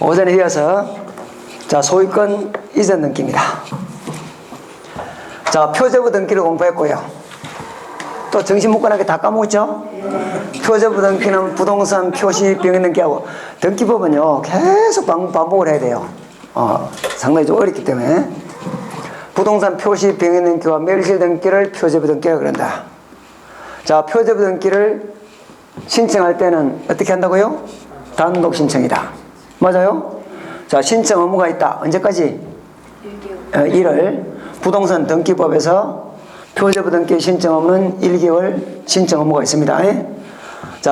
오전에 이어서 소유권 이전 등기입니다. 표제부 등기를 공부했고요. 또 정신 못 가는 게 다 까먹었죠? 표제부 등기는 부동산 표시 병행 등기하고 등기법은요 계속 반복을 해야 돼요. 상당히 좀 어렵기 때문에 부동산 표시 병행 등기와 멸실 등기를 표제부 등기라고 그런다. 표제부 등기를 신청할 때는 어떻게 한다고요? 단독 신청이다. 맞아요? 신청 의무가 있다. 언제까지? 1월. 부동산 등기법에서 표제부 등기 신청 의무는 1개월 신청 의무가 있습니다.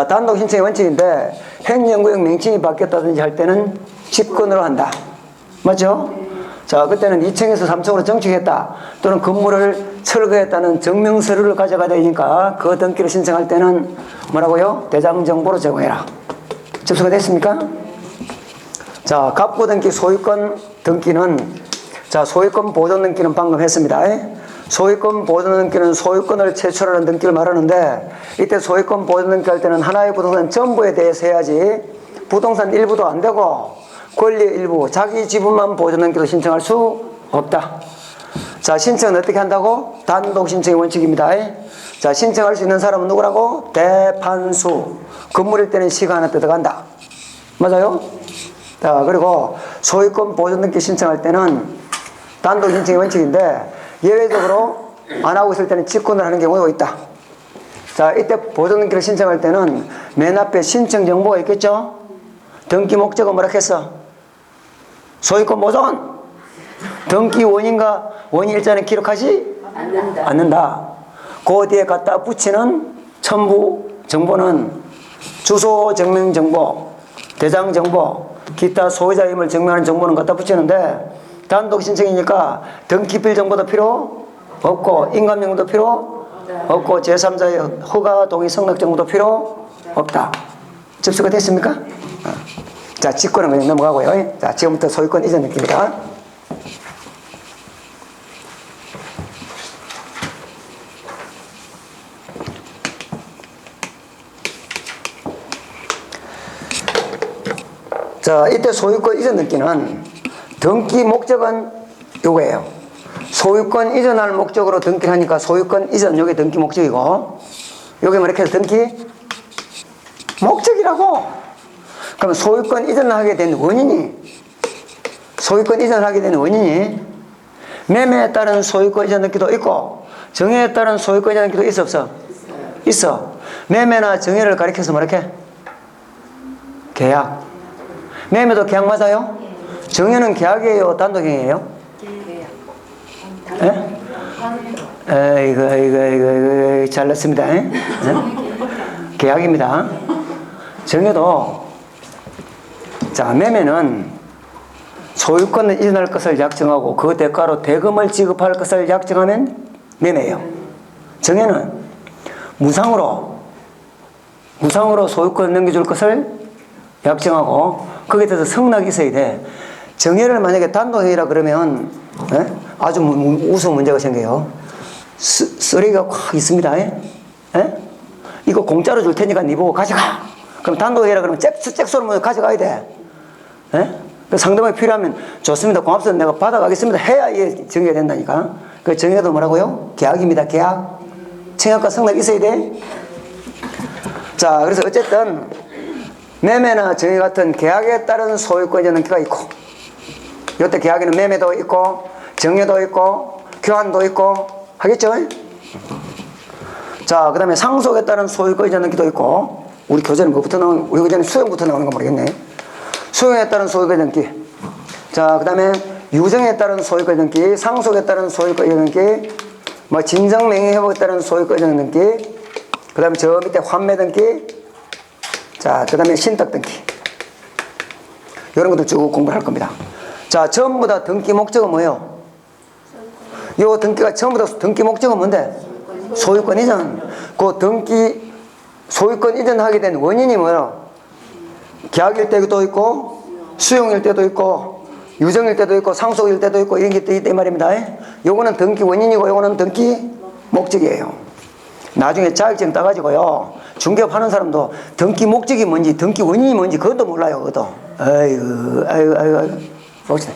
단독 신청의 원칙인데 행정구역 명칭이 바뀌었다든지 할 때는 집권으로 한다. 맞죠? 그때는 2층에서 3층으로 정축했다. 또는 건물을 철거했다는 증명서류를 가져가야 되니까 그 등기를 신청할 때는 뭐라고요? 대장정보로 제공해라. 접수가 됐습니까? 갑부 등기 소유권 등기는 소유권 보존 등기는 방금 했습니다. 소유권 보존 등기는 소유권을 채취하는 등기를 말하는데 이때 소유권 보존 등기 할 때는 하나의 부동산 전부에 대해서 해야지 부동산 일부도 안 되고 권리 일부 자기 지분만 보존 등기로 신청할 수 없다. 신청은 어떻게 한다고? 단독 신청의 원칙입니다. 신청할 수 있는 사람은 누구라고? 대판수. 건물일 때는 시가 하나 뜯어간다. 맞아요? 그리고 소유권 보존 등기 신청할 때는 단독 신청의 원칙인데 예외적으로 안 하고 있을 때는 직권을 하는 경우가 있다. 이때 보존 등기를 신청할 때는 맨 앞에 신청 정보가 있겠죠? 등기 목적은 뭐라 했어? 소유권 보존. 등기 원인과 원인 일자는 기록하지 않는다. 그 뒤에 갖다 붙이는 첨부 정보는 주소 증명 정보, 대장 정보, 기타 소유자임을 증명하는 정보는 갖다 붙이는데 단독 신청이니까 등기필 정보도 필요 없고 인감정보도 필요 없고 제3자의 허가 동의 성락 정보도 필요 없다. 접수가 됐습니까? 직권은 그냥 넘어가고요. 지금부터 소유권 이전 등기입니다. 이때 소유권 이전 등기는 등기 목적은 요거예요. 소유권 이전할 목적으로 등기를 하니까 소유권 이전 요게 등기 목적이고 요게 뭐렇게 해서 등기 목적이라고. 그러면 소유권 이전을 하게 된 원인이 매매에 따른 소유권 이전 등기도 있고 정해에 따른 소유권 이전 등기도 있어 없어? 있어. 매매나 정해를 가리켜서 뭐렇게? 계약. 매매도 계약 맞아요? 정해는 계약이에요? 단독행위예요? 이거 잘났습니다. 계약입니다. 정해도 매매는 소유권을 이전할 것을 약정하고 그 대가로 대금을 지급할 것을 약정하면 매매예요. 정해는 무상으로 소유권을 넘겨줄 것을 약정하고 거기에 대해서 성락이 있어야 돼. 정해를 만약에 단독행위라 그러면 아주 우스운 문제가 생겨요. 쓰레기가 확 있습니다. 이거 공짜로 줄 테니까 니 보고 가져가. 그럼 단독행위라 그러면 잭소를 가져가야 돼. 상대방이 필요하면 좋습니다. 고맙습니다. 내가 받아가겠습니다. 해야 이게 정해가 된다니까. 그 정해도 뭐라고요? 계약입니다. 계약. 청약과 성락이 있어야 돼. 그래서 어쨌든 매매나 정해 같은 계약에 따른 소유권 이전 등기가 있고 이때 계약에는 매매도 있고 정해도 있고 교환도 있고 하겠죠? 그 다음에 상속에 따른 소유권 이전 등기도 있고 우리 교재는 뭐부터 나오는 우리 교재는 수용부터 나오는 거 모르겠네. 수용에 따른 소유권 이전 등기. 그 다음에 유정에 따른 소유권 이전 등기, 상속에 따른 소유권 이전 등기, 진정 명의 회복에 따른 소유권 이전 등기, 그 다음에 저 밑에 환매 등기, 그 다음에 신탁 등기. 이런 것도 쭉 공부를 할 겁니다. 전부 다 등기 목적은 뭐예요? 요 등기가 전부 다 등기 목적은 뭔데? 소유권 이전. 그 등기, 소유권 이전하게 된 원인이 뭐예요? 계약일 때도 있고, 수용일 때도 있고, 유정일 때도 있고, 상속일 때도 있고, 이런 게 있단 말입니다. 요거는 등기 원인이고, 요거는 등기 목적이에요. 나중에 자격증 따가지고요. 중개업 하는 사람도 등기 목적이 뭔지 등기 원인이 뭔지 그것도 몰라요. 그것도. 아이고. 봅시다.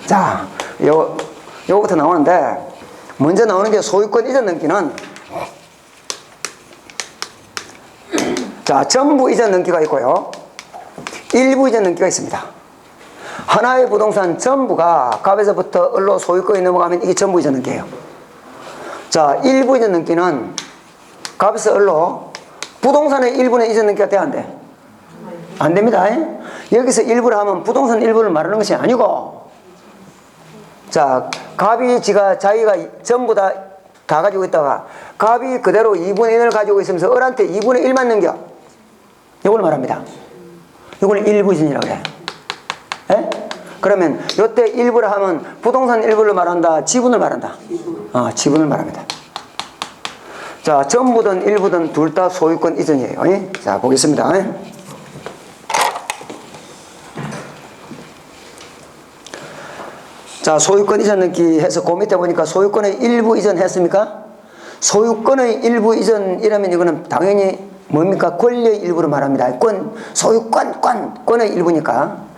자, 요거부터 나오는데, 먼저 나오는 게 소유권 이전 등기는, 자, 전부 이전 등기가 있고요. 일부 이전 등기가 있습니다. 하나의 부동산 전부가 갑에서부터 을로 소유권이 넘어가면 이게 전부 이전 등기예요. 자, 일부 이전 등기는 갑에서 을로 부동산의 일부는 이전 등기가 돼야 안 돼? 안 됩니다. 여기서 일부를 하면 부동산 일부를 말하는 것이 아니고, 자, 갑이 자기가 전부 다 가지고 있다가 갑이 그대로 2분의 1을 가지고 있으면서 을한테 2분의 1만 넘겨. 이걸 말합니다. 이걸 일부 이전이라고 해요. 그러면 요때 일부를 하면 부동산 일부를 말한다, 지분을 말한다? 지분을 말합니다. 자, 전부든 일부든 둘 다 소유권 이전이에요. 자, 보겠습니다. 자, 소유권 이전 등기 해서 그 밑에 보니까 소유권의 일부 이전 했습니까? 소유권의 일부 이전이라면 이거는 당연히 뭡니까? 권리의 일부를 말합니다. 권의 일부니까.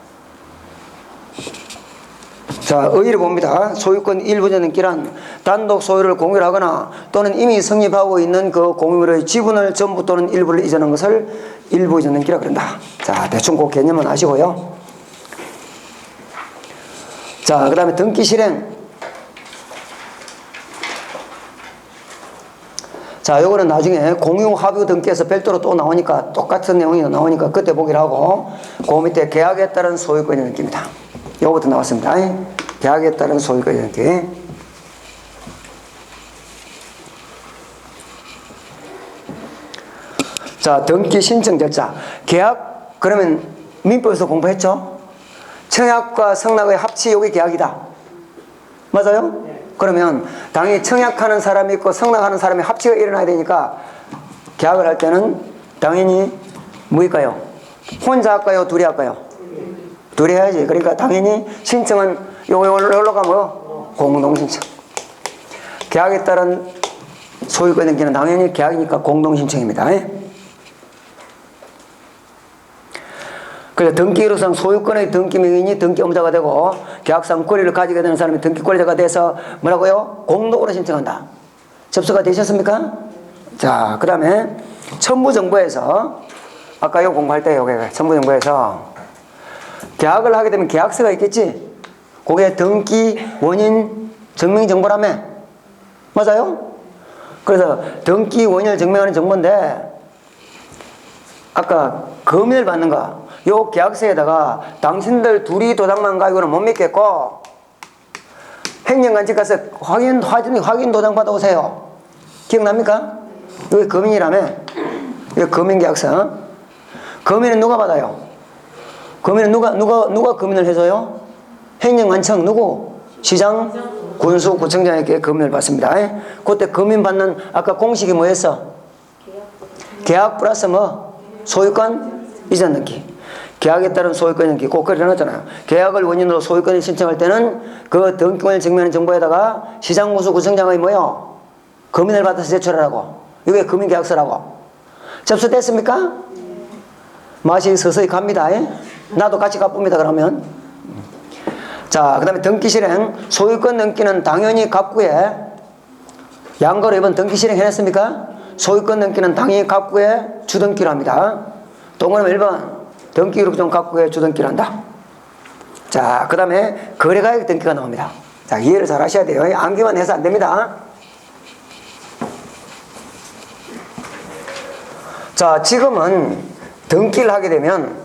자, 의의를 봅니다. 소유권 일부 이전 등기란 단독 소유를 공유를 하거나 또는 이미 성립하고 있는 그 공유물의 지분을 전부 또는 일부를 이전한 것을 일부 이전 등기라 그런다. 자, 대충 그 개념은 아시고요. 자, 그 다음에 등기 실행. 자, 요거는 나중에 공유 합의 등기에서 별도로 또 나오니까 똑같은 내용이 나오니까 그때 보기로 하고, 그 밑에 계약에 따른 소유권 이전 등기입니다. 요거부터 나왔습니다. 계약에 따른 소유권 이전 등기. 자, 등기 신청 절차. 계약, 그러면 민법에서 공부했죠? 청약과 성락의 합치, 요게 계약이다. 맞아요? 그러면 당연히 청약하는 사람이 있고 성락하는 사람이 합치가 일어나야 되니까 계약을 할 때는 당연히 뭐일까요? 혼자 할까요? 둘이 할까요? 둘이 해야지. 그러니까 당연히 신청은 요걸로 가면 공동신청. 계약에 따른 소유권 등기는 당연히 계약이니까 공동신청입니다. 그래서 등기로상 소유권의 등기 명인이 등기 업자가 되고 계약상 권리를 가지게 되는 사람이 등기 권리자가 돼서 뭐라고요? 공동으로 신청한다. 접수가 되셨습니까? 자, 그 다음에 첨부정보에서 아까 요 공부할 때 요게 첨부정보에서 계약을 하게 되면 계약서가 있겠지? 그게 등기 원인 증명 정보라며. 맞아요? 그래서 등기 원인을 증명하는 정보인데 아까 검인을 받는 거, 요 계약서에다가 당신들 둘이 도장만 가지고는 못 믿겠고 행정관직 가서 확인 도장 받아오세요. 기억납니까? 이게 검인이라며. 이게 검인 계약서. 검인은 누가 받아요? 검인은 누가 검인을 해줘요? 행정관청 누구? 시장, 군수, 구청장에게 검인을 받습니다. 그때 검인 받는 아까 공식이 뭐였어? 계약 플러스 뭐? 소유권 이전 등기. 계약에 따른 소유권 등기 꼭 그려놨잖아요. 계약을 원인으로 소유권을 신청할 때는 그 등기권을 증명하는 정보에다가 시장, 군수, 구청장의 뭐요? 검인을 받아서 제출하라고. 이게 검인계약서라고. 접수됐습니까? 맛이 서서히 갑니다. 나도 같이 가봅니다. 그러면 자, 그 다음에 등기 실행. 소유권 등기는 당연히 갑구에 양거로 이번 등기 실행 해냈습니까? 소유권 등기는 당연히 갑구에 주등기로 합니다. 동그라미 1번 등기 기록 중 갑구에 주등기로 한다. 자, 그 다음에 거래가액 등기가 나옵니다. 자, 이해를 잘 하셔야 돼요. 암기만 해서 안 됩니다. 자, 지금은 등기를 하게 되면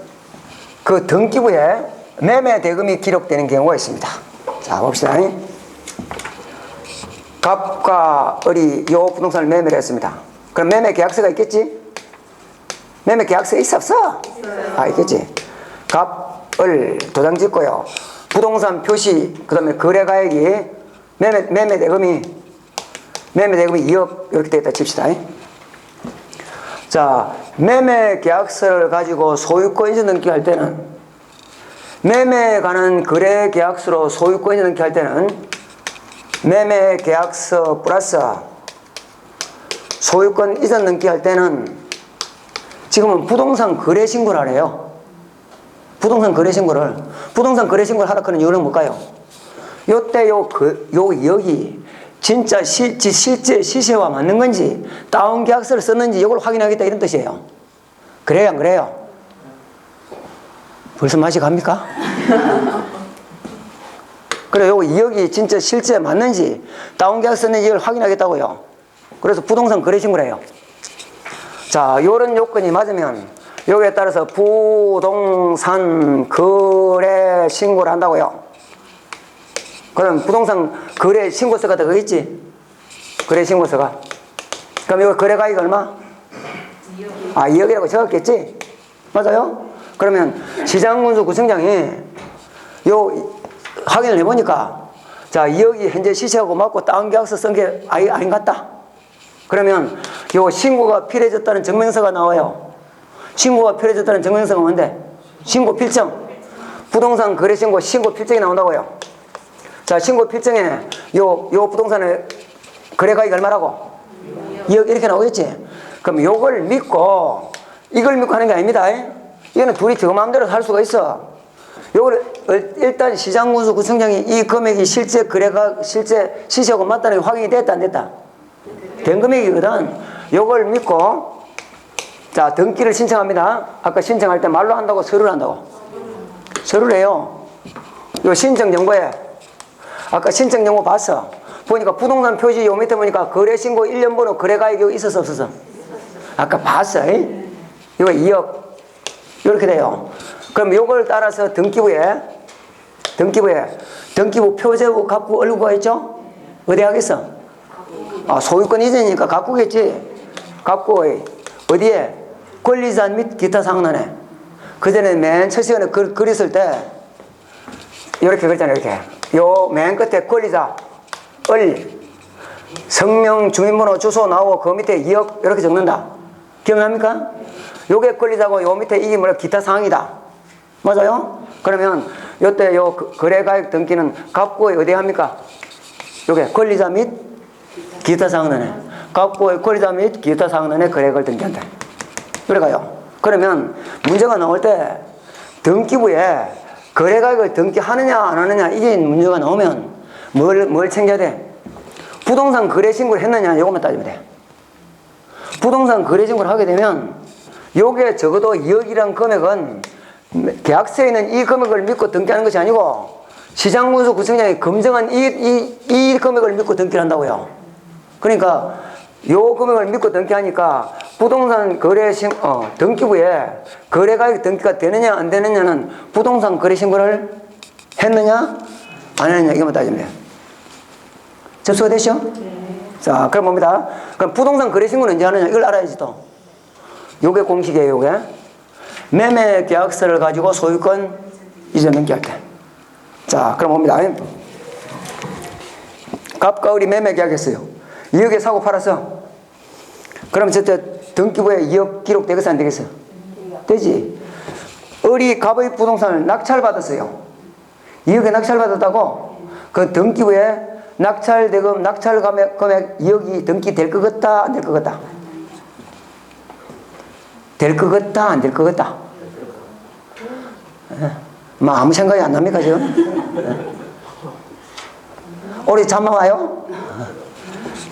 그 등기부에 매매 대금이 기록되는 경우가 있습니다. 자, 봅시다. 갑과 을이 요 부동산을 매매를 했습니다. 그럼 매매 계약서가 있겠지? 매매 계약서 있어 없어? 있겠지. 갑, 을 도장 찍고요. 부동산 표시, 그 다음에 거래가액이 매매 대금이 2억 이렇게 되겠다 칩시다. 자, 매매 계약서를 가지고 소유권 이전 등기 할 때는 매매에 관한 거래 계약서로 소유권 이전 등기 할 때는 매매 계약서 플러스 소유권 이전 등기 할 때는 지금은 부동산 거래 신고를 하래요. 부동산 거래 신고를 하라 그런 이유는 뭘까요? 요때 요 여기 진짜 실제 시세와 맞는 건지 다운 계약서를 썼는지 이걸 확인하겠다 이런 뜻이에요. 그래요, 안 그래요? 벌써 맛이 갑니까? 그래, 요 2억이 진짜 실제 맞는지 다운 계약 썼는지 이걸 확인하겠다고요. 그래서 부동산 거래 신고를 해요. 자, 요런 요건이 맞으면 여기에 따라서 부동산 거래 신고를 한다고요. 그럼 부동산 거래 신고서가 들어있지? 거래 신고서가. 그럼 이거 거래가액이 얼마? 2억이라고 적었겠지? 맞아요? 그러면 시장군수 구청장이 요 확인을 해보니까 자, 2억이 현재 시세하고 맞고 다운계약서 쓴 게 아닌 것 같다. 그러면 요 신고가 필요해졌다는 증명서가 나와요. 신고가 필요해졌다는 증명서가 뭔데? 신고 필증. 부동산 거래 신고 필증이 나온다고요. 자, 신고 필증에 요 부동산의 거래가액이 얼마라고? 2억 이렇게 나오겠지? 그럼 이걸 믿고 하는 게 아닙니다. 이거는 둘이 저 마음대로 할 수가 있어. 요걸 일단 시장군수 구청장이 이 금액이 실제 실제 시세하고 맞다는 게 확인이 됐다, 안 됐다? 된 금액이거든. 요걸 믿고 자, 등기를 신청합니다. 아까 신청할 때 말로 한다고 서류를 한다고? 서류를 해요. 요 신청 정보에 아까 신청 정보 봤어. 보니까 부동산 표시 요 밑에 보니까 거래신고 1년 번호 거래가액이 있었어, 없었어? 아까 봤어. 이거 2억. 이렇게 돼요. 그럼 요걸 따라서 등기부 표제부 갑구 얼구가 있죠? 어디 하겠어? 소유권 이전이니까 갑구겠지? 갑구의 어디에? 권리자 및 기타 상란에. 그전에 맨 첫 시간에 글 있을 때 이렇게 그랬잖아요. 이렇게. 요 맨 끝에 권리자 성명, 주민번호, 주소 나오고 그 밑에 2억 이렇게 적는다. 기억납니까? 요게 권리자고 요 밑에 이게 뭐라 기타 사항이다. 맞아요? 그러면 요때 요 거래가액 등기는 갑구의 어디 합니까? 요게 권리자 및 기타 사항란에. 갑구의 권리자 및 기타 사항란에 거래가액을 등기한다. 그래가요. 그러면 문제가 나올 때 등기부에 거래가액을 등기하느냐 안 하느냐 이게 문제가 나오면 뭘 챙겨야 돼? 부동산 거래 신고를 했느냐 이것만 따지면 돼. 부동산 거래 신고를 하게 되면 요게 적어도 2억이란 금액은 계약서에 있는 이 금액을 믿고 등기하는 것이 아니고 시장군수 구청장이 검증한 이 금액을 믿고 등기를 한다고요. 그러니까 요 금액을 믿고 등기하니까 부동산 거래 등기부에 거래가액 등기가 되느냐 안 되느냐는 부동산 거래 신고를 했느냐 안 했느냐 이것만 따지면 돼요. 접수가 되죠? 네. 자, 그럼 뭡니다. 그럼 부동산 거래 신고는 언제 하느냐 이걸 알아야지 또. 요게 공식이에요. 요게 매매 계약서를 가지고 소유권 이전 등기할 때. 자, 그럼 봅니다. 갑과 을이 매매 계약했어요. 2억에 사고 팔았어. 그럼 저때 등기부에 2억 기록 되겠어 안 되겠어? 되지. 을이 갑의 부동산을 낙찰받았어요. 2억에 낙찰받았다고 그 등기부에 낙찰대금, 낙찰 금액 2억이 등기될 것 같다 안 될 것 같다? 될 것 같다 안 될 것 같다? 뭐 아무 생각이 안 납니까 지금? 우리 잠만 와요?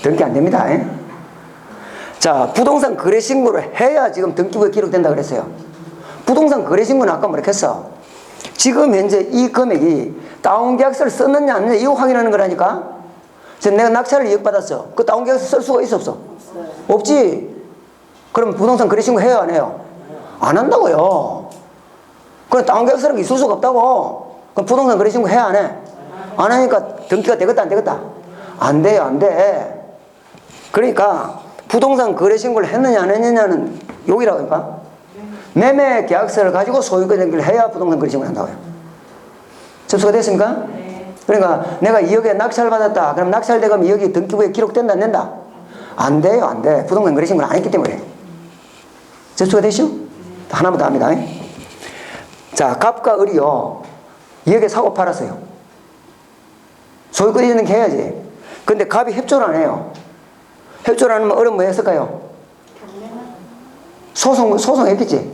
등기 안 됩니다. 자, 부동산 거래 신고를 해야 지금 등기부에 기록된다 그랬어요. 부동산 거래 신고는 아까 뭐라 했어? 지금 현재 이 금액이 다운계약서를 썼느냐 안 했느냐 이거 확인하는 거라니까. 내가 낙찰을 2억 받았어. 그 다운계약서 쓸 수가 있어 없어? 없지. 그럼 부동산 거래 신고 해요 안 해요? 안 한다고요. 그럼 다운계약서라는 게 있을 수가 없다고. 그럼 부동산 거래 신고 해야 안 해? 안 하니까 등기가 되겠다 안 되겠다? 안 돼요 안 돼. 그러니까 부동산 거래 신고를 했느냐 안 했느냐는 여기라고 하니까 매매 계약서를 가지고 소유권 등기를 해야 부동산 거래 신고를 한다고요. 접수가 됐습니까? 네. 그러니까 내가 2억에 낙찰받았다. 그럼 낙찰대금 2억이 등기부에 기록된다 안 된다? 안 돼요 안 돼. 부동산 거래 신고를 안 했기 때문에. 접수가 됐죠? 하나만 더 합니다. 자, 갑과 을이요 2억에 사고 팔았어요. 소유권 이전 등기 해야지. 근데 갑이 협조를 안 해요. 협조를 안 하면 을은 뭐 했을까요? 소송했겠지.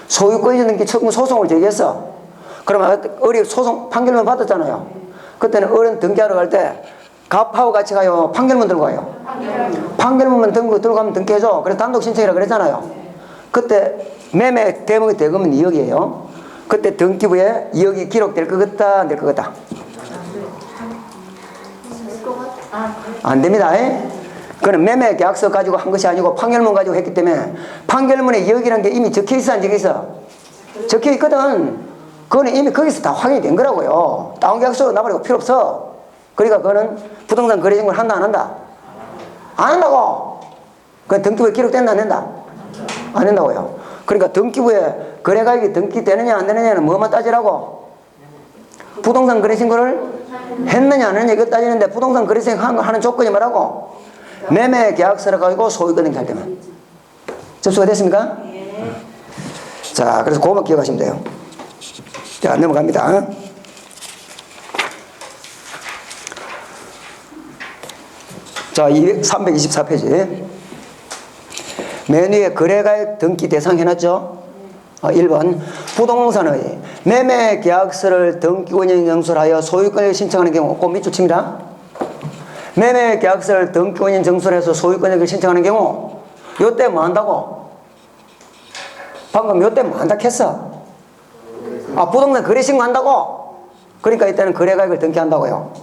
소유권 이전 등기 소송을 제기했어. 그러면 어리 소송 판결문 받았잖아요. 그때는 어른 등기하러 갈 때 갑하고 같이 가요? 판결문 들고 가요? 판결문만 들고 가면 등기해줘. 그래서 단독 신청이라 그랬잖아요. 그때 매매 대목의 대금은 2억이에요. 그때 등기부에 2억이 기록될 것 같다, 안 될 것 같다? 안 됩니다. 그건 매매 계약서 가지고 한 것이 아니고 판결문 가지고 했기 때문에 판결문에 2억이라는 게 이미 적혀 있어, 안 적혀 있어? 적혀 있거든. 그거는 이미 거기서 다 확인이 된 거라고요. 다운 계약서 나버리고 필요 없어. 그러니까 그거는 부동산 거래신고를 한다, 안 한다? 안 한다고! 그건 등기부에 기록된다, 안 된다? 안 된다고요. 그러니까 등기부에 거래가액이 등기되느냐, 안 되느냐는 뭐만 따지라고? 부동산 거래신고를 했느냐, 안 했느냐, 이거 따지는데 부동산 거래신고 하는 조건이 뭐라고? 매매 계약서를 가지고 소유권 등기할 때만. 접수가 됐습니까? 자, 그래서 그것만 기억하시면 돼요. 자, 넘어갑니다. 자, 324페이지. 맨 위에 거래가액 등기 대상 해놨죠? 1번. 부동산의 매매 계약서를 등기원인 정술하여 소유권을 신청하는 경우, 그 밑줄 칩니다. 매매 계약서를 등기원인 정술해서 소유권을 신청하는 경우, 요때 뭐 한다고? 방금 요때 뭐 한다 했어? 부동산 거래신고 한다고? 그러니까 이때는 거래가액을 등기한다고요.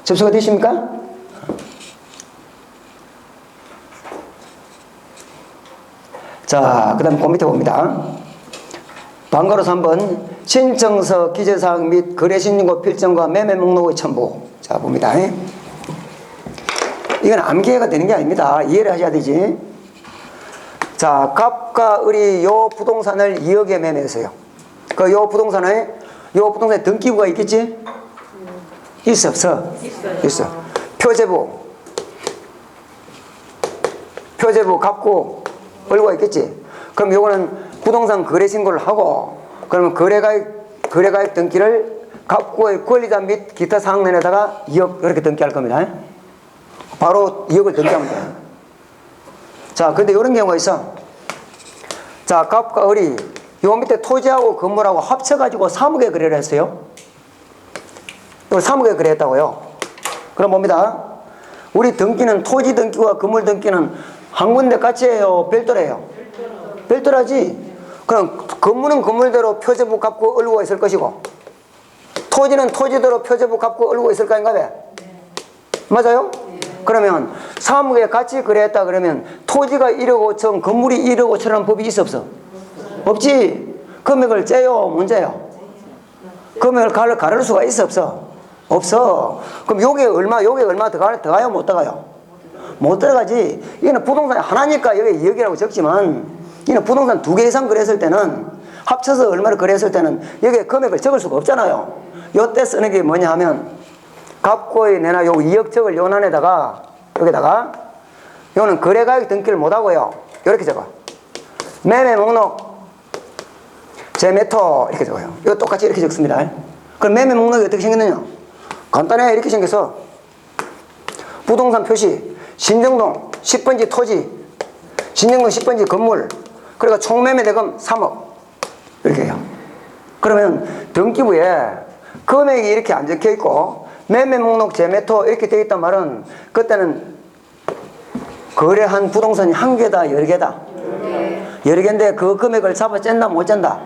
접수가 되십니까? 자, 그 다음 그 밑에 봅니다. 방가로 3번. 신청서 기재사항 및 거래신고 필정과 매매 목록의 첨부. 자, 봅니다. 이건 암기해가 되는 게 아닙니다. 이해를 하셔야 되지. 자, 갑과 을이 요 부동산을 2억에 매매했어요. 요 부동산에 등기부가 있겠지? 있어, 없어? 있어. 표제부 갑고 을고가 있겠지? 그럼 요거는 부동산 거래신고를 하고, 그러면 거래가액 등기를 갑고의 권리자 및 기타 사항면에다가 2억 이렇게 등기할 겁니다. 바로 2억을 등기하면 돼요. 자, 근데 이런 경우가 있어. 자, 갑과 을이 요 밑에 토지하고 건물하고 합쳐가지고 3억에 거래를 했어요. 이걸 3억에 거래했다고요. 그럼 뭡니다. 우리 등기는 토지 등기와 건물 등기는 한 군데 같이 해요? 별도래요? 별도라지. 그럼 건물은 건물대로 표제부 갚고 을고가 있을 것이고, 토지는 토지대로 표제부 갚고 을고가 있을 거 아닌가 봐? 맞아요? 그러면 3억에 같이 거래했다 그러면 토지가 1억 5천, 건물이 1억 5천이라는 법이 있어, 없어? 없지. 금액을 째요, 못 째요? 금액을 가를 수가 있어, 없어? 없어. 그럼 요게 얼마 들어가요, 못 들어가요? 못 들어가지. 이거는 부동산이 하나니까 여기 2억이라고 적지만, 이거는 부동산 2개 이상 거래했을 때는, 합쳐서 얼마를 거래했을 때는 여기에 금액을 적을 수가 없잖아요. 요때 쓰는 게 뭐냐 하면, 갑고에 내나 요 2억 적을 요 안에다가, 여기다가, 요는 거래가액 등기를 못 하고요. 요렇게 적어. 매매 목록, 제매토, 이렇게 적어요. 이거 똑같이 이렇게 적습니다. 그럼 매매 목록이 어떻게 생겼느냐? 간단해. 이렇게 생겨서, 부동산 표시, 신정동 10번지 토지, 신정동 10번지 건물, 그러니까 총매매 대금 3억. 이렇게 해요. 그러면 등기부에 금액이 이렇게 안 적혀 있고, 매매 목록 제매토 이렇게 되어 있단 말은, 그때는 거래한 부동산이 한 개다, 여러 개다? 여러 개인데 그 금액을 잡아 짠다, 못 짠다?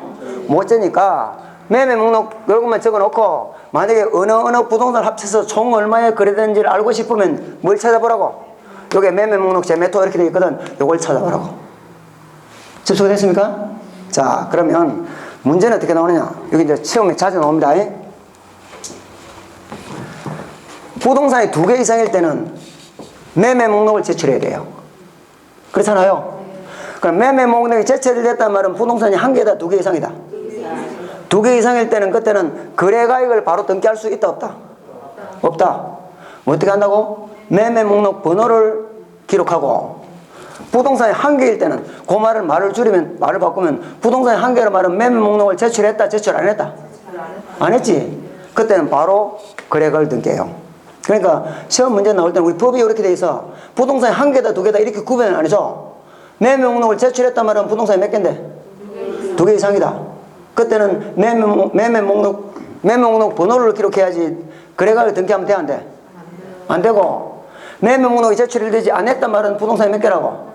못 짜니까 매매 목록 요것만 적어 놓고, 만약에 어느 부동산 합쳐서 총 얼마에 거래되는지를 알고 싶으면 뭘 찾아보라고? 요게 매매 목록 제매토 이렇게 되어 있거든. 요걸 찾아보라고. 접수가 됐습니까? 자, 그러면 문제는 어떻게 나오느냐? 여기 이제 시험에 자주 나옵니다. 부동산이 2개 이상일 때는 매매 목록을 제출해야 돼요. 그렇잖아요. 그럼 매매 목록이 제출이 됐단 말은 부동산이 1개다, 2개 이상이다? 2개 이상일 때는 그때는 거래가액을 바로 등기할 수 있다, 없다? 없다. 어떻게 한다고? 매매 목록 번호를 기록하고, 부동산이 1개일 때는 그 말을 줄이면, 말을 바꾸면 부동산이 1개로 말은 매매 목록을 제출했다, 제출 안 했다? 안 했지. 그때는 바로 거래가액을 등기해요. 그러니까 시험 문제 나올 때는 우리 법이 이렇게 돼 있어. 부동산이 1개다, 2개다 이렇게 구분을 안 해줘. 매매 목록을 제출했단 말은 부동산이 몇 개인데? 2개 이상이다. 그때는 매매 목록 번호를 기록해야지 거래가액을 등기하면 돼, 안 돼? 안 되고, 매매 목록이 제출이 되지 않았단 말은 부동산이 몇 개라고?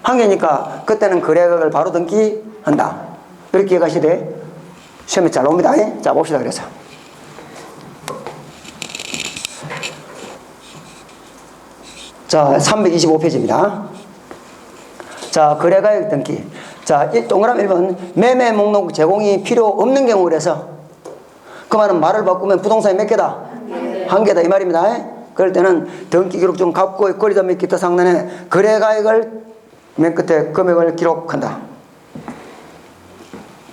한 개니까 그때는 거래가액을 바로 등기한다. 이렇게 이해가시되 시험에 잘 나옵니다. 자, 봅시다. 그래서 자, 325페이지입니다. 자, 거래가액 등기. 자, 이 동그라미 1번 매매 목록 제공이 필요 없는 경우 그래서 그 말은 말을 바꾸면 부동산이 몇 개다? 한 개다 이 말입니다. 그럴 때는 등기 기록 중 갑고의 권리자 및 기타 상단에 거래가액을 맨 끝에 금액을 기록한다.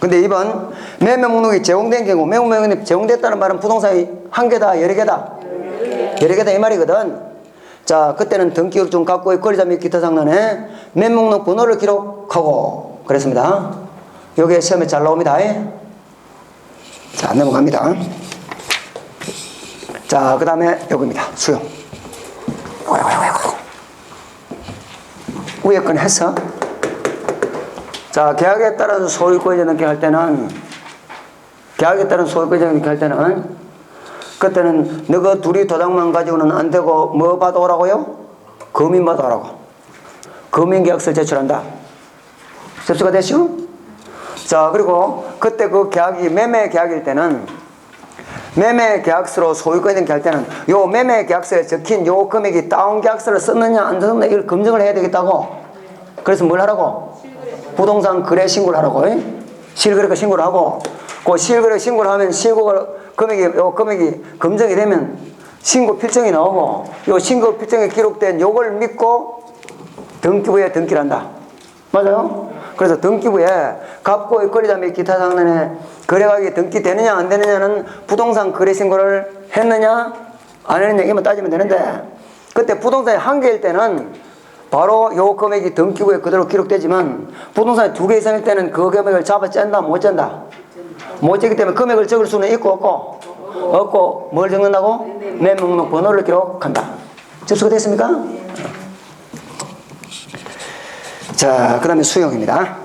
근데 2번 매매 목록이 제공된 경우, 매매 목록이 제공됐다는 말은 부동산이 한 개다 여러 개다? 여러 개다 이 말이거든. 자, 그때는 등기 기록 중 갑고의 권리자 및 기타 상단에 매매 목록 번호를 기록하고 그랬습니다. 요게 시험에 잘 나옵니다. 자, 넘어갑니다. 자, 그 다음에 여기입니다. 수용. 위에 건 했어. 자, 계약에 따른 소유권자 등기할 때는, 계약에 따른 소유권자 등기할 때는, 그때는 너가 둘이 도장만 가지고는 안 되고, 뭐 받아오라고요? 금인 받아오라고. 금인계약서를 제출한다. 접수가 됐죠? 자, 그리고 그때 그 계약이 매매 계약일 때는, 매매 계약서로 소유권 등기할 때는 요 매매 계약서에 적힌 요 금액이 다운 계약서를 썼느냐 안 썼느냐 이걸 검증을 해야 되겠다고. 그래서 뭘 하라고? 부동산 거래 신고를 하라고. 실거래가 신고를 하고, 그 실거래 신고를 하면 실거래 요 금액이 검증이 되면 신고 필증이 나오고, 요 신고 필증에 기록된 요걸 믿고 등기부에 등기를 한다. 맞아요? 그래서 등기부에 갑고의 권리자 및 기타 상단에 거래가액이 등기되느냐 안 되느냐는 부동산 거래 신고를 했느냐 안 했느냐 이것만 따지면 되는데, 그때 부동산이 한 개일 때는 바로 요 금액이 등기부에 그대로 기록되지만 부동산이 두 개 이상일 때는 그 금액을 잡아 짠다 못 짠다? 못 짰기 때문에 금액을 적을 수는 있고 없고 뭘 적는다고? 매매 목록 번호를 기록한다. 접수가 됐습니까? 자, 그 다음에 수용입니다.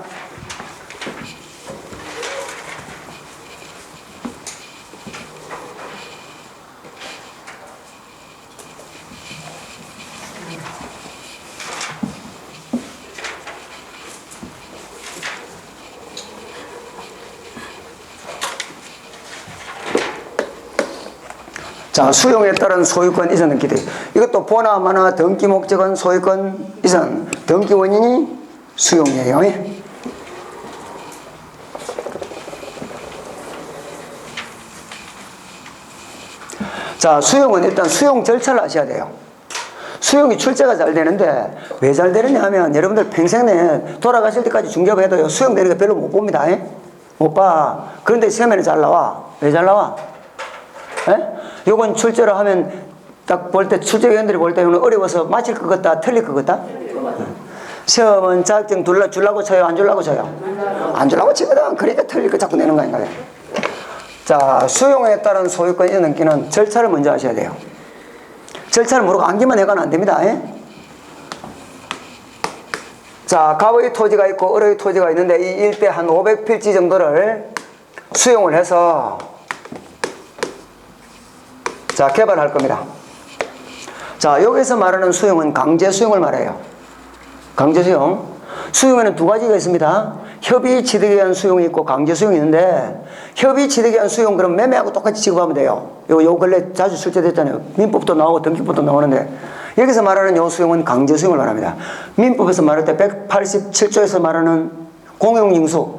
자, 수용에 따른 소유권 이전 등기들. 이것도 보나 마나 등기 목적은 소유권 이전, 등기 원인이 수용이에요. 자, 수용은 일단 수용 절차를 아셔야 돼요. 수용이 출제가 잘 되는데 왜 잘 되느냐 하면 여러분들 평생 내에 돌아가실 때까지 중개업해도요 수용되는 거 별로 못 봅니다. 못 봐. 그런데 시험에는 잘 나와. 왜 잘 나와? 요건 출제를 하면 딱 볼 때 출제위원들이 볼 때 어려워서 맞힐 것 같다 틀릴 것 같다? 시험은 자격증 주려고 쳐요 안 주려고 쳐요? 안 주려고 치거든. 그러니까 틀릴 거 자꾸 내는 거 아닌가요? 자, 수용에 따른 소유권 이전 등기는 절차를 먼저 하셔야 돼요. 절차를 모르고 암기만 해가면 안 됩니다. 자, 갑의 토지가 있고 을의 토지가 있는데 이 일대 한 500필지 정도를 수용을 해서 자, 개발할 겁니다. 자, 여기서 말하는 수용은 강제 수용을 말해요. 강제 수용. 수용에는 두 가지가 있습니다. 협의 취득에 의한 수용이 있고 강제 수용이 있는데, 협의 취득에 의한 수용 그럼 매매하고 똑같이 취급하면 돼요. 요 근래 자주 출제됐잖아요. 민법도 나오고 등기법도 나오는데, 여기서 말하는 요 수용은 강제 수용을 말합니다. 민법에서 말할 때 187조에서 말하는 공용징수,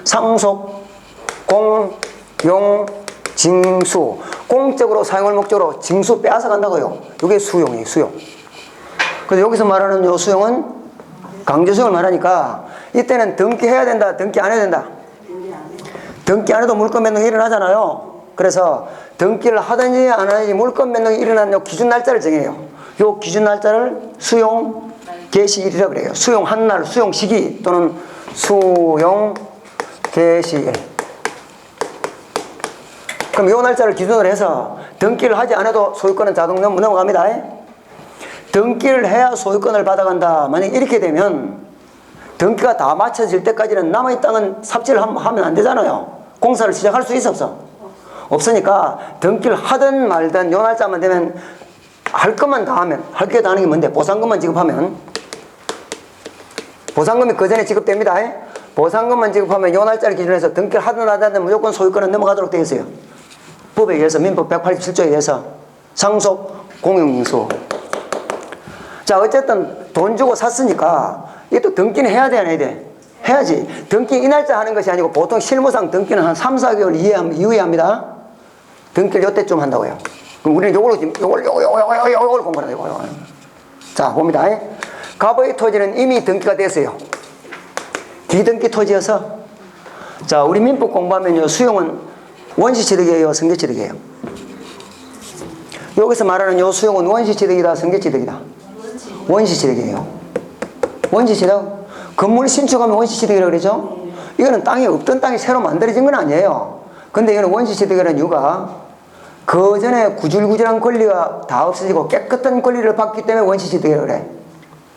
상속, 공용, 징수, 공적으로 사용할 목적으로 징수 빼앗아 간다고요. 이게 수용이에요, 수용. 그래서 여기서 말하는 요 수용은 강제 수용을 말하니까 이때는 등기해야 된다, 등기 안 해야 된다. 등기 안 해도 물건 변동이 일어나잖아요. 그래서 등기를 하든지 안 하든지 물건 변동이 일어나는 요 기준 날짜를 정해요. 요 기준 날짜를 수용 개시일이라고 그래요. 수용한 날, 수용 시기 또는 수용 개시일. 그럼 요 날짜를 기준으로 해서 등기를 하지 않아도 소유권은 자동 넘어갑니다. 등기를 해야 소유권을 받아간다. 만약 이렇게 되면 등기가 다 마쳐질 때까지는 남의 땅은 삽질을 하면 안 되잖아요. 공사를 시작할 수 있어 없어? 없으니까 등기를 하든 말든 요 날짜만 되면 할 것만 다 하면, 할 게 다 하는 게 뭔데? 보상금만 지급하면, 보상금이 그 전에 지급됩니다. 보상금만 지급하면 요 날짜를 기준으로 해서 등기를 하든 안 하든 무조건 소유권은 넘어가도록 되어 있어요. 법에 의해서, 민법 187조에 의해서 상속 공용인수. 자, 어쨌든 돈 주고 샀으니까 이게 또 등기는 해야 돼, 안 해야 돼? 해야지. 등기 이 날짜 하는 것이 아니고 보통 실무상 등기는 한 3, 4개월 이후에 합니다. 등기를 요때쯤 한다고요. 그럼 우리는 요걸 공부하는 거예요. 자, 봅니다. 갑의 토지는 이미 등기가 됐어요. 비등기 토지여서. 자, 우리 민법 공부하면요, 수용은 원시취득이에요, 성계취득이에요? 여기서 말하는 요 수용은 원시취득이다, 성계취득이다? 원시취득이에요. 원시취득? 건물 신축하면 원시취득이라고 그러죠? 이거는 땅이 없던 땅이 새로 만들어진 건 아니에요. 근데 이거는 원시취득이라는 이유가 그 전에 구질구질한 권리가 다 없어지고 깨끗한 권리를 받기 때문에 원시취득이라고 그래.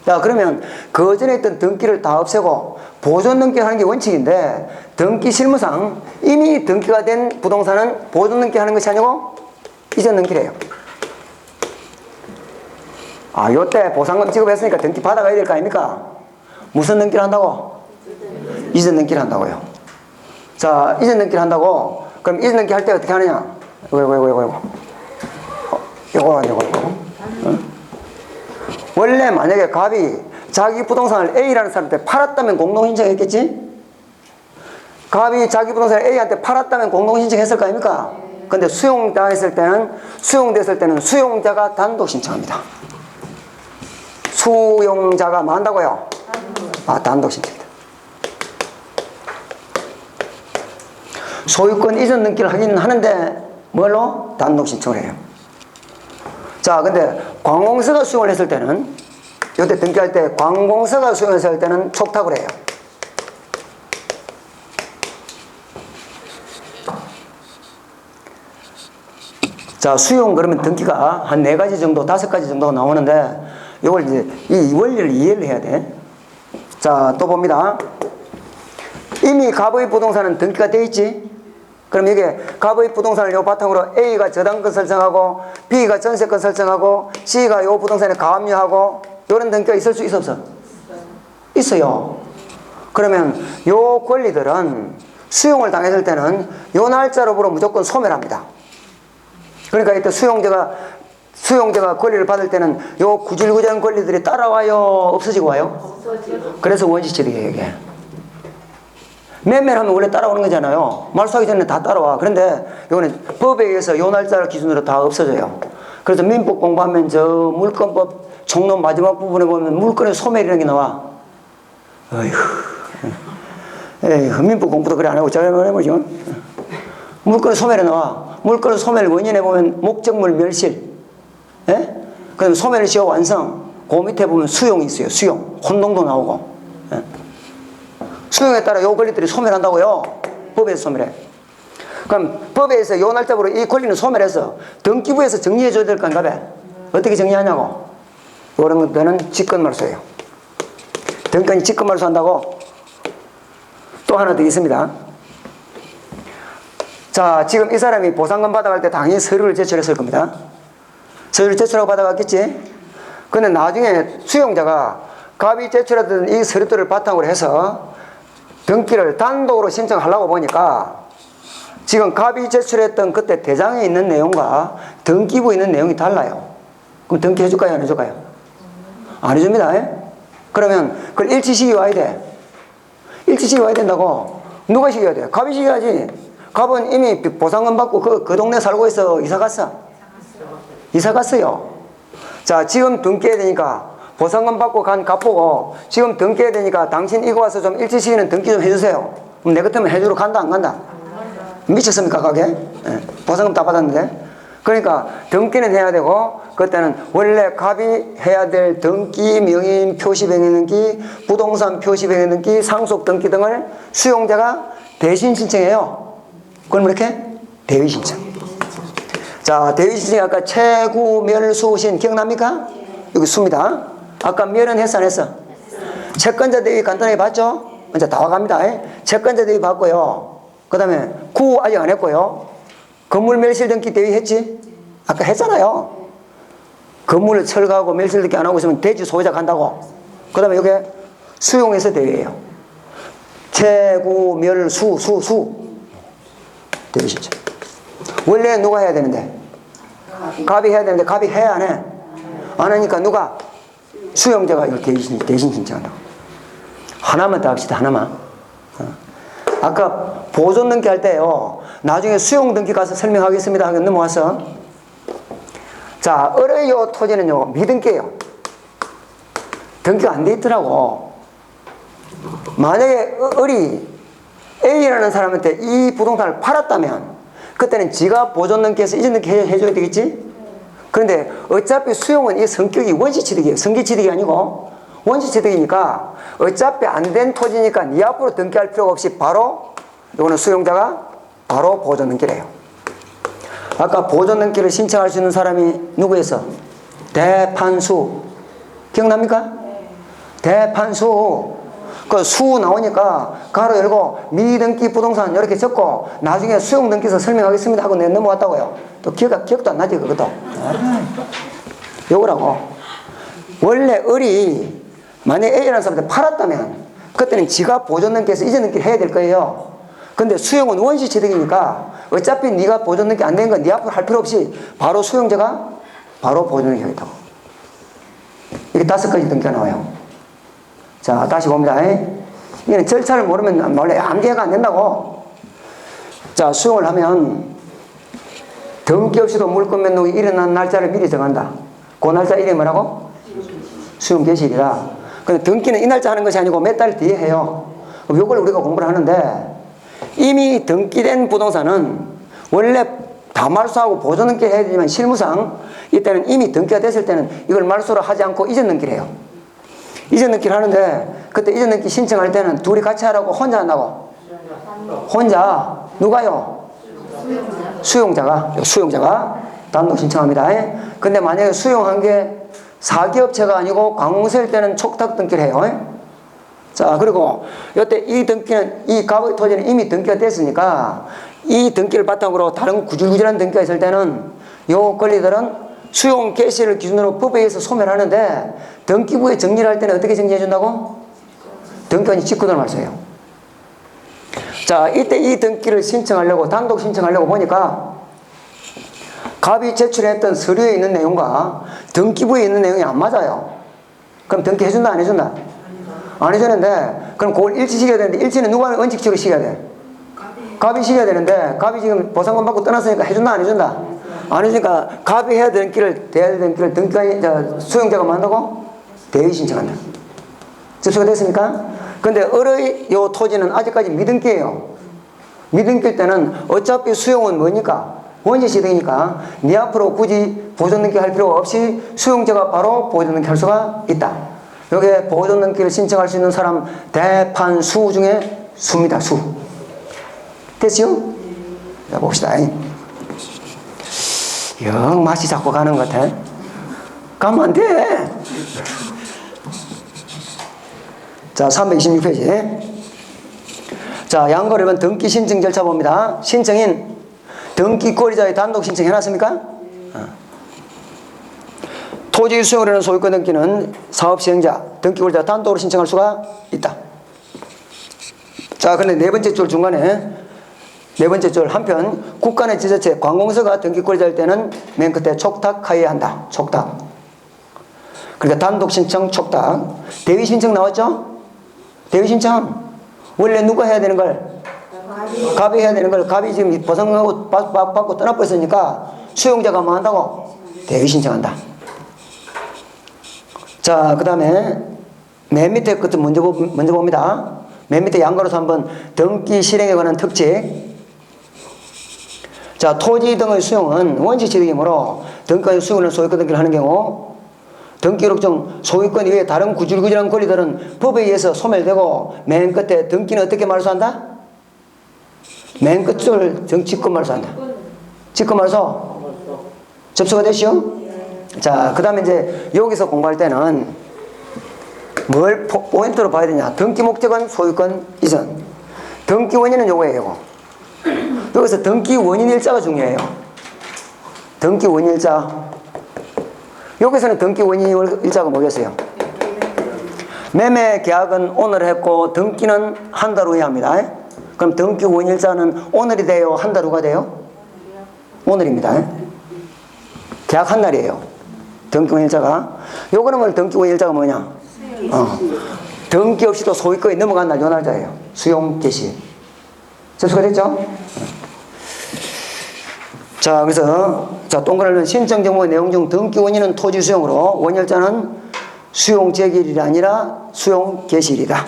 자, 그러면 그 전에 있던 등기를 다 없애고 보존 등기를 하는 게 원칙인데, 등기 실무상 이미 등기가 된 부동산은 보존 등기 하는 것이 아니고 이전 등기래요. 아, 요때 보상금 지급했으니까 등기 받아가야 될 거 아닙니까? 무슨 등기를 한다고? 이전 등기를 한다고요. 자, 이전 등기를 한다고. 그럼 이전 등기 할 때 어떻게 하느냐? 요거. 원래 만약에 갑이 자기 부동산을 A라는 사람한테 팔았다면 공동신청했겠지? 갑이 자기 부동산을 A한테 팔았다면 공동신청했을 거 아닙니까? 근데 수용됐을 때는 수용자가 단독 신청합니다. 수용자가 뭐 한다고요? 아, 단독 신청이다. 소유권 이전 등기를 하긴 하는데 뭘로? 단독 신청을 해요. 자, 근데 관공서가 수용을 했을 때는, 요때 등기할 때 관공서가 수용했을 때는 촉탁을 해요. 자, 수용 그러면 등기가 한 4가지 정도, 5가지 정도가 나오는데, 이걸 이제 이 원리를 이해를 해야 돼. 자, 또 봅니다. 이미 갑의 부동산은 등기가 돼 있지? 그럼 이게 갑의 부동산을 요 바탕으로 A가 저당권 설정하고 B가 전세권 설정하고 C가 요 부동산에 가압류하고 요런 등기가 있을 수 있어 없어? 있어요. 그러면 요 권리들은 수용을 당했을 때는 요 날짜로부터 무조건 소멸합니다. 그러니까 이때 수용자가 권리를 받을 때는 요 구질구질한 권리들이 따라와요, 없어지고 와요? 그래서 원시취득이에요, 이게. 매매를 하면 원래 따라오는 거잖아요. 말소하기 전에 다 따라와. 그런데 이거는 법에 의해서 요 날짜를 기준으로 다 없어져요. 그래서 민법 공부하면 저 물권법 총론 마지막 부분에 보면 물권의 소멸이라는 게 나와. 에휴, 민법 공부도 그래 안 하고 잘 해보죠. 물권의 소멸이 나와. 물권의 소멸 원인에 보면 목적물 멸실. 예? 그럼 소멸 시효 완성. 그 밑에 보면 수용이 있어요. 수용. 혼동도 나오고. 예? 수용에 따라 요 권리들이 소멸한다고요. 법에서 소멸해. 그럼 법에서 요 날짜부로 이 권리는 소멸해서 등기부에서 정리해 줘야 될 거 아닌가? 어떻게 정리하냐고? 요런 것들은 직권말소예요. 등기관이 직권말소 한다고? 또 하나 더 있습니다. 자, 지금 이 사람이 보상금 받아갈 때 당연히 서류를 제출했을 겁니다. 서류를 제출하고 받아갔겠지? 근데 나중에 수용자가 갑이 제출했던 이 서류들을 바탕으로 해서 등기를 단독으로 신청하려고 보니까 지금 갑이 제출했던 그때 대장에 있는 내용과 등기부에 있는 내용이 달라요. 그럼 등기 해줄까요? 안 해줄까요? 안 해줍니다. 그러면 그걸 일치시키 와야 돼. 일치시키 와야 된다고. 누가 시켜야 돼? 갑이 시켜야지. 갑은 이미 보상금 받고 그 동네 살고 있어. 이사 갔어? 이사 갔어요. 자, 지금 등기해야 되니까 보상금 받고 간 갑보고 지금 등기해야 되니까 당신 이거 와서 좀 일치시키는 등기 좀 해주세요. 그럼 내 같으면 해주러 간다 안 간다? 미쳤습니까 가게? 네. 보상금 다 받았는데. 그러니까 등기는 해야 되고 그때는 원래 갑이 해야 될 등기, 명인, 표시병행 등기, 부동산 표시병행 등기, 상속 등기 등을 수용자가 대신 신청해요. 그럼 이렇게 대위 신청. 자, 대위 신청이 아까 채구, 멸, 수, 신 기억납니까? 여기 수입니다. 아까 멸은 했어 안 했어? 채권자 대위 간단하게 봤죠? 이제 다 와갑니다. 채권자 대위 봤고요. 그 다음에 구 아직 안 했고요. 건물 멸실 등기 대위 했지? 아까 했잖아요. 건물을 철거하고 멸실 등기 안 하고 있으면 대지 소유자 간다고. 그 다음에 이게 수용해서 대위예요. 채구 멸수 수 대위 신청. 원래 누가 해야 되는데? 갑이 해야 되는데 갑이 해 안 해? 안 하니까 누가? 수용자가 이걸 대신 신청한다고. 하나만 더 합시다. 하나만. 아까 보존 등기 할 때요. 나중에 수용 등기 가서 설명하겠습니다. 하고 넘어와서. 자, 을의 토지는요. 미등기예요. 등기가 안 돼 있더라고. 만약에 을이 A라는 사람한테 이 부동산을 팔았다면 그때는 지가 보존 등기해서 이전 등기 해줘야 되겠지? 그런데 어차피 수용은 이 성격이 원시취득이에요. 성기취득이 아니고 원시취득이니까 어차피 안 된 토지니까 네 앞으로 등기할 필요가 없이 바로 이거는 수용자가 바로 보존 등기래요. 아까 보존 등기를 신청할 수 있는 사람이 누구였어? 대판수. 기억납니까? 대판수. 그 수 나오니까 가로 열고 미등기 부동산 이렇게 적고 나중에 수용 등기서 설명하겠습니다 하고 내가 넘어왔다고요. 또 기억도 안 나지 그것도. 요거라고. 원래 을이 만약에 A라는 사람한테 팔았다면 그때는 지가 보존 등기해서 이전 등기를 해야 될 거예요. 근데 수용은 원시취득이니까 어차피 네가 보존 등기 안 된 건 네 앞으로 할 필요 없이 바로 수용자가 바로 보존 등기 하겠다고. 이게 5가지 등기가 나와요. 자, 다시 봅니다. 이거는 절차를 모르면 원래 암기가 안 된다고. 자, 수용을 하면 등기 없이도 물권 면록이 일어난 날짜를 미리 정한다. 그 날짜 이름이 뭐라고? 수용 개시일이다. 근데 등기는 이 날짜 하는 것이 아니고 몇 달 뒤에 해요. 이걸 우리가 공부를 하는데 이미 등기된 부동산은 원래 다 말소하고 보존 등기를 해야 되지만 실무상 이때는 이미 등기가 됐을 때는 이걸 말소를 하지 않고 이전 등기를 해요. 이전 등기를 하는데 그때 이전 등기 신청할 때는 둘이 같이 하라고 혼자 한다고? 혼자. 누가요? 수용자가 단독 신청합니다. 근데 만약에 수용한 게 사기업체가 아니고 관공서일 때는 촉탁 등기를 해요. 자, 그리고 이때 이 등기는 이 갑의 토지는 이미 등기가 됐으니까 이 등기를 바탕으로 다른 구질구질한 등기가 있을 때는 요 권리들은 수용 개시를 기준으로 법에 의해서 소멸하는데 등기부에 정리를 할 때는 어떻게 정리해 준다고? 등기관이 직권을 말소해요. 자, 이때 이 등기를 신청하려고 단독 신청하려고 보니까 갑이 제출했던 서류에 있는 내용과 등기부에 있는 내용이 안 맞아요. 그럼 등기 해준다 안 해준다? 안 해주는데 그럼 그걸 일치시켜야 되는데 일치는 누가 원칙적으로 시켜야 돼? 갑이 시켜야 되는데 갑이 지금 보상금 받고 떠났으니까 해준다 안 해준다? 안 해주니까 갑이 해야 되는 길을 대야 되는 길을 등기관이 수용자가 뭐 한다고? 대위 신청한다. 접수가 됐습니까? 근데 을의 요 토지는 아직까지 미등기예요. 미등기일 때는 어차피 수용은 뭐니까? 원시취득이니까 네 앞으로 굳이 보존 등기 할 필요가 없이 수용자가 바로 보존 등기 할 수가 있다. 여기에 보존 등기를 신청할 수 있는 사람 대판수 중에 수입니다. 수. 됐죠? 자, 봅시다. 영 맛이 자꾸 가는 것 같아. 가면 안 돼. 자, 326페이지. 자, 양거래면 등기 신청 절차 봅니다. 신청인 등기권리자의 단독 신청 해놨습니까? 토지 수용을 하는 소유권 등기는 사업시행자, 등기권리자 단독으로 신청할 수가 있다. 자, 근데 네 번째 줄 중간에 네 번째 줄 한편 국간의 지자체 관공서가 등기권리자일 때는 맨 끝에 촉탁하여야 한다. 촉탁. 그러니까 단독 신청 촉탁. 대위 신청 나왔죠? 대위 신청 원래 누가 해야 되는 걸? 갑이 해야 되는 걸. 갑이 지금 보상하고 받고 떠나버렸으니까 수용자가 뭐 한다고? 대위 신청한다. 자, 그 다음에 맨 밑에 것도 먼저 봅니다. 맨 밑에 양가로서 한번 등기 실행에 관한 특칙. 자, 토지 등의 수용은 원시취득이므로 등기관이 수용을 소유권 등기를 하는 경우 등기록정 소유권 이외에 다른 구질구질한 권리들은 법에 의해서 소멸되고 맨 끝에 등기는 어떻게 말소한다? 맨 끝을 직권 말소한다. 직권 말소. 접수가 되시오? 자, 그 다음에 이제 여기서 공부할 때는 뭘 포인트로 봐야 되냐. 등기 목적은 소유권 이전. 등기 원인은 요거예요. 요거. 여기서 등기 원인 일자가 중요해요. 등기 원인 일자. 여기서는 등기 원인 일자가 뭐겠어요? 매매 계약은 오늘 했고 등기는 한 달 후에 합니다. 그럼 등기 원인 일자는 오늘이 돼요? 한 달 후가 돼요? 오늘입니다. 계약 한 날이에요. 등기 원인 일자가. 요거는 뭐 등기 원인 일자가 뭐냐? 등기 없이도 소유권이 넘어간 날 요 날짜예요. 수용 개시. 접수가 됐죠? 자, 그래서 자, 동그라미 신청 정보의 내용 중 등기 원인은 토지 수용으로 원일자는 수용 제기일이 아니라 수용 개시일이다.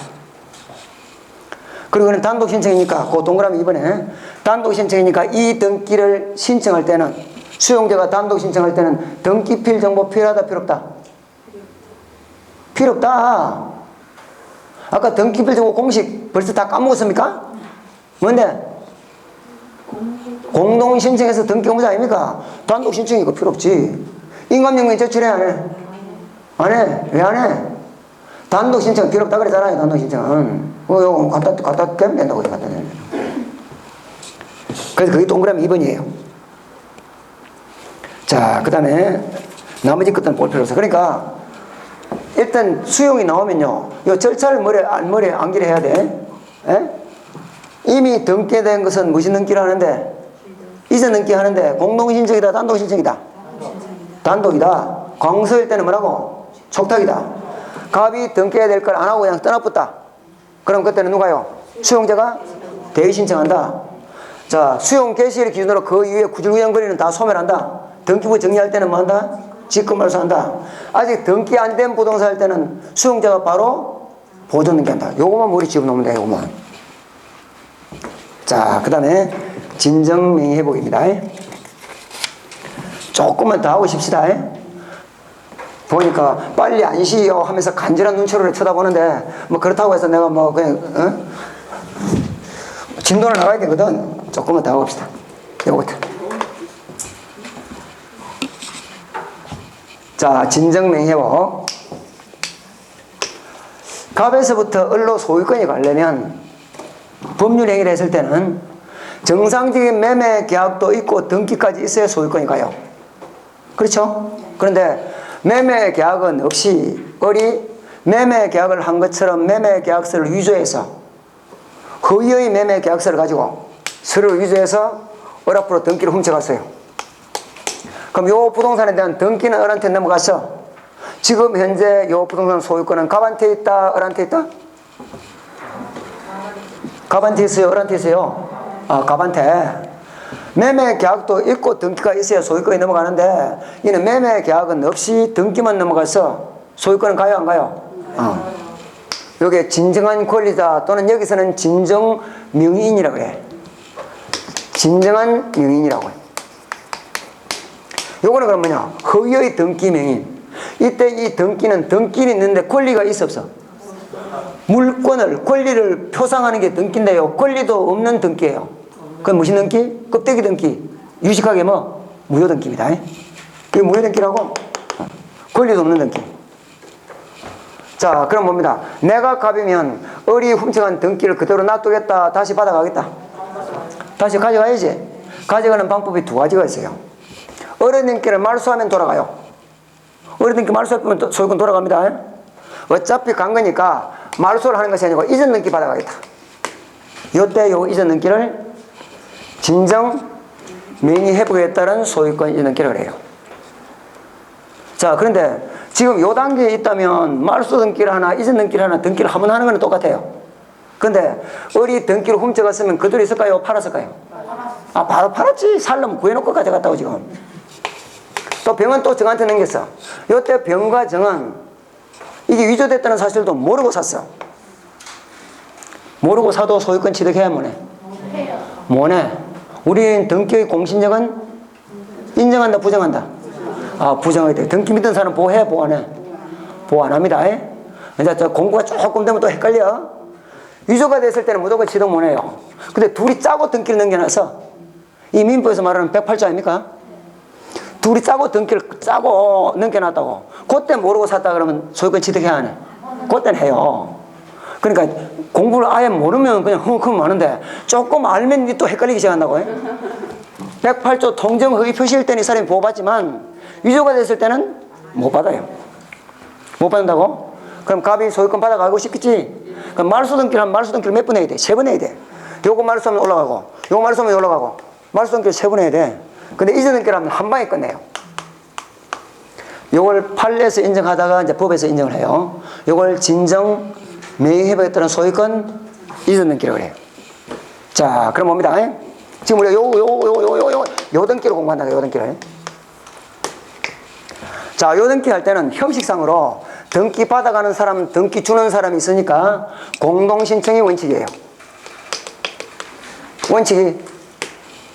그리고 이건 단독 신청이니까 그 동그라미 이번에 단독 신청이니까 이 등기를 신청할 때는 수용자가 단독 신청할 때는 등기필 정보 필요하다 필요 없다? 필요 없다. 아까 등기필 정보 공식 벌써 다 까먹었습니까? 뭔데? 공동 신청해서 등기 업무자 아닙니까? 단독 신청이 이거 필요 없지. 인감증명 제출해 안 해? 안 해? 왜 안 해? 단독 신청 필요 없다 그랬잖아요. 단독 신청은 요거 갖다 대면 된다고 갖다 대면. 그래서 그게 동그라미 2번이에요. 자, 그 다음에 나머지 것들은 볼 필요 없어. 그러니까 일단 수용이 나오면요, 이 절차를 머리에 암기를 해야 돼. 에? 이미 등기된 것은 무슨 등기를 하는데? 이전 등기 하는데 공동신청이다 단독신청이다? 단독이다. 광서일 때는 뭐라고? 촉탁이다. 갑이 등기해야 될 걸 안 하고 그냥 떠나붙다. 그럼 그때는 누가요? 수용자가 대의신청한다. 자, 수용 개시일 기준으로 그 이후에 구질구형거리는 다 소멸한다. 등기부 정리할 때는 뭐 한다? 직권말소한다. 아직 등기 안 된 부동산 할 때는 수용자가 바로 보존등기한다. 요거만 머리 집어넣으면 돼. 요거만. 자, 그 다음에 진정명의 회복입니다. 조금만 더 하고 싶시다. 보니까 빨리 안 쉬요 하면서 간절한 눈초리를 쳐다보는데 뭐 그렇다고 해서 내가 뭐 그냥 진도를 나가야 되거든. 조금만 더 하고 봅시다. 요거부터. 자, 진정명의 회복. 갑에서부터 을로 소유권이 가려면 법률 행위를 했을 때는 정상적인 매매 계약도 있고 등기까지 있어야 소유권이 가요. 그렇죠? 그런데 매매 계약은 없이 을이 매매 계약을 한 것처럼 매매 계약서를 위조해서 허위의 매매 계약서를 가지고 서류를 위조해서 을 앞으로 등기를 훔쳐갔어요. 그럼 요 부동산에 대한 등기는 을한테 넘어가서 지금 현재 요 부동산 소유권은 갑한테 있다, 을한테 있다? 갑한테 있어요? 을한테 있어요? 갑한테. 매매 계약도 있고 등기가 있어야 소유권이 넘어가는데 이는 매매 계약은 없이 등기만 넘어가서 소유권은 가요 안 가요? 이게 진정한 권리다 또는 여기서는 진정 명의인이라고 해. 진정한 명의인이라고 해. 요거는 그럼 뭐냐? 허위의 등기 명인. 이때 이 등기는 등기는 있는데 권리가 있어 없어? 물권을 권리를 표상하는 게 등기인데요. 권리도 없는 등기예요. 그건 무슨 등기? 껍데기 등기. 유식하게 뭐 무효 등기입니다. 그게 무효 등기라고? 권리도 없는 등기. 자, 그럼 뭡니다. 내가 갑이면 을이 훔쳐간 등기를 그대로 놔두겠다. 다시 받아가겠다. 다시 가져가야지. 가져가는 방법이 두 가지가 있어요. 을의 등기를 말소하면 돌아가요. 을의 등기 말소하면 소유권 돌아갑니다. 어차피 간 거니까 말소를 하는 것이 아니고 이전 등기 받아가겠다. 요때 요 이전 등기를 진정 명의 회복에 따른 소유권 이전 등기를 해요. 자, 그런데 지금 요 단계에 있다면 말소 등기를 하나 이전 등기를 하나 등기를 한 번 하는 건 똑같아요. 근데 을이 등기를 훔쳐갔으면 그대로 있을까요? 팔았을까요? 바로 팔았지. 살려면 구해놓고 가져갔다고 지금. 또 병은 또 정한테 넘겼어. 요때 병과 정은 이게 위조됐다는 사실도 모르고 샀어. 모르고 사도 소유권 취득해야 뭐네? 뭐네? 우리는 등기의 공신력은 인정한다 부정한다? 부정해야 돼. 등기 믿는 사람 보호해 보호 안 해? 보호 안 합니다. 이제 저 공부가 조금 되면 또 헷갈려. 위조가 됐을 때는 무조건 취득 못 해요. 근데 둘이 짜고 등기를 넘겨놔서 이 민법에서 말하는 108조 아닙니까? 둘이 짜고 등기를 짜고 넘겨놨다고. 그때 모르고 샀다 그러면 소유권 취득해야 하네. 그때는 해요. 그러니까 공부를 아예 모르면 그냥 흥흥 하는데 조금 알면 또 헷갈리기 시작한다고. 108조 통정 허위 표시일 때는 이 사람이 보호받지만 위조가 됐을 때는 못 받아요. 못 받는다고? 그럼 갑이 소유권 받아가고 싶겠지? 그럼 말소등기를 하면 말소등기를 몇 번 해야 돼? 3번 해야 돼. 요거 말소하면 올라가고 요거 말소하면 올라가고 말소등기를 3번 해야 돼. 근데 이전등기를 하면 한 방에 끝내요. 요걸 판례에서 인정하다가 이제 법에서 인정을 해요. 요걸 진정 명의회복에 따른 소유권 이전등기라고 그래요. 자, 그럼 뭡니다. 지금 우리가 요 등기를 공부한다. 요 등기를. 자, 요 등기 할 때는 형식상으로 등기 받아가는 사람, 등기 주는 사람이 있으니까 공동신청이 원칙이에요. 원칙이.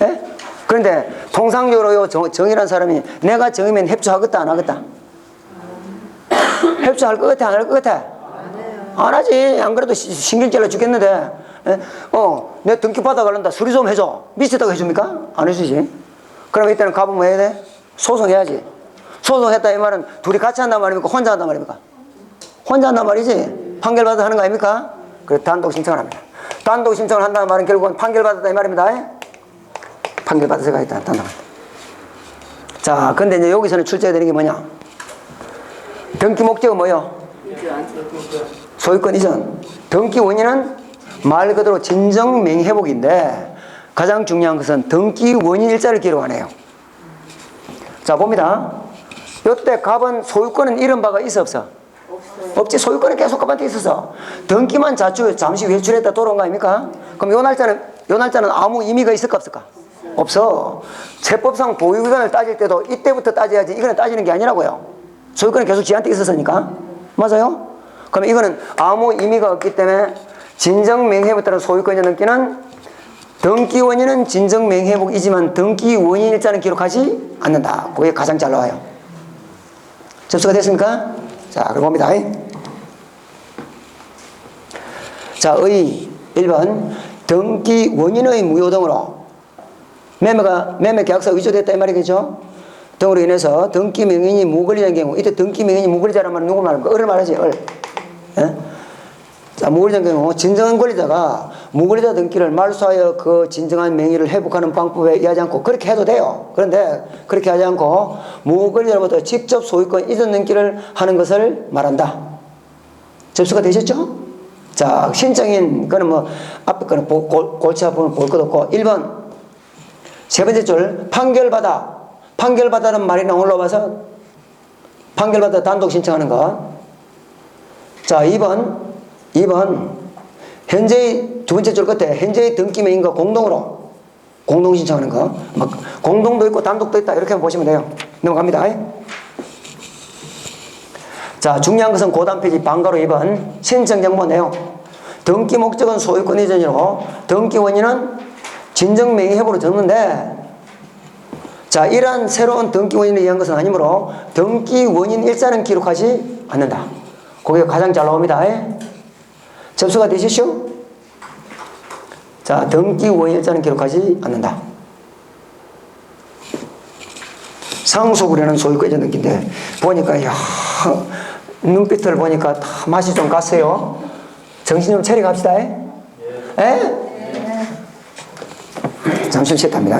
예? 그런데 통상적으로 요 정의란 사람이 내가 정의면 협조하겠다, 안 하겠다? 협조할 것 같아, 안 할 것 같아? 안 하지. 안 그래도 신경 잘라 죽겠는데. 예? 내 등기 받아가려다 수리 좀 해줘. 미치다고 해줍니까? 안 해주지. 그럼 이때는 가면 뭐 해야 돼? 소송해야지. 소송했다 이 말은 둘이 같이 한단 말입니까? 혼자 한단 말입니까? 혼자 한단 말이지. 판결받아 하는 거 아닙니까? 그래 단독 신청을 합니다. 단독 신청을 한다는 말은 결국은 판결받았다 이 말입니다. 판결받아서 가겠다. 단독. 자, 근데 이제 여기서는 출제가 되는 게 뭐냐? 등기 목적은 뭐요? 소유권 이전. 등기 원인은 말 그대로 진정 명의회복인데 가장 중요한 것은 등기 원인 일자를 기록하네요. 자, 봅니다. 이때 갑은 소유권은 잃은 바가 있어 없어? 없지. 소유권은 계속 갑한테 있어서 등기만 잠시 외출했다 돌아온 거 아닙니까? 그럼 요 날짜는 아무 의미가 있을까 없을까? 없어. 세법상 보유기간을 따질 때도 이때부터 따져야지 이거는 따지는 게 아니라고요. 소유권은 계속 지한테 있었으니까. 맞아요? 그럼 이거는 아무 의미가 없기 때문에 진정명의회복에 따른 소유권의 등기는 등기 원인은 진정명의회복이지만 등기 원인 일자는 기록하지 않는다. 그게 가장 잘 나와요. 접수가 됐습니까? 자, 그럼 봅니다. 자, 1번 등기 원인의 무효 등으로 매매 계약서 위조됐다 이 말이겠죠? 등으로 인해서 등기 명인이 무권리자인 경우, 이때 등기 명인이 무권리자란 말은 누구 말입니까? 을을 말하지, 을. 예? 자, 무권리자인 경우 진정한 권리자가 무권리자 등기를 말소하여 그 진정한 명의를 회복하는 방법에 의하지 않고 그렇게 해도 돼요. 그런데 그렇게 하지 않고 무권리자로부터 직접 소유권 이전 등기를 하는 것을 말한다. 접수가 되셨죠? 자, 신청인 거는 뭐 앞에 거는 골치 아프면 볼 것 없고 1번 세 번째 줄 판결받아는 말이 올라와서 판결받아 단독 신청하는 것. 자, 2번 현재의 두 번째 줄 끝에 현재의 등기 명인과 공동으로 공동 신청하는 거. 막 공동도 있고 단독도 있다 이렇게 보시면 돼요. 넘어갑니다. 자, 중요한 것은 고단 페이지 방가로 2번 신청 정보 내용. 등기 목적은 소유권 이전이고 등기 원인은 진정 명의 회복으로 적는데, 자, 이러한 새로운 등기 원인에 의한 것은 아니므로 등기 원인 일자는 기록하지 않는다. 거기가 가장 잘 나옵니다. 접수가 되시죠? 자, 등기 원인 일자는 기록하지 않는다. 상속으로는 소유권 이전 등기인데 보니까 눈빛을 보니까 다 맛이 좀 갔어요. 정신 좀 차리고 합시다. 예? 잠시 쉬었답니다.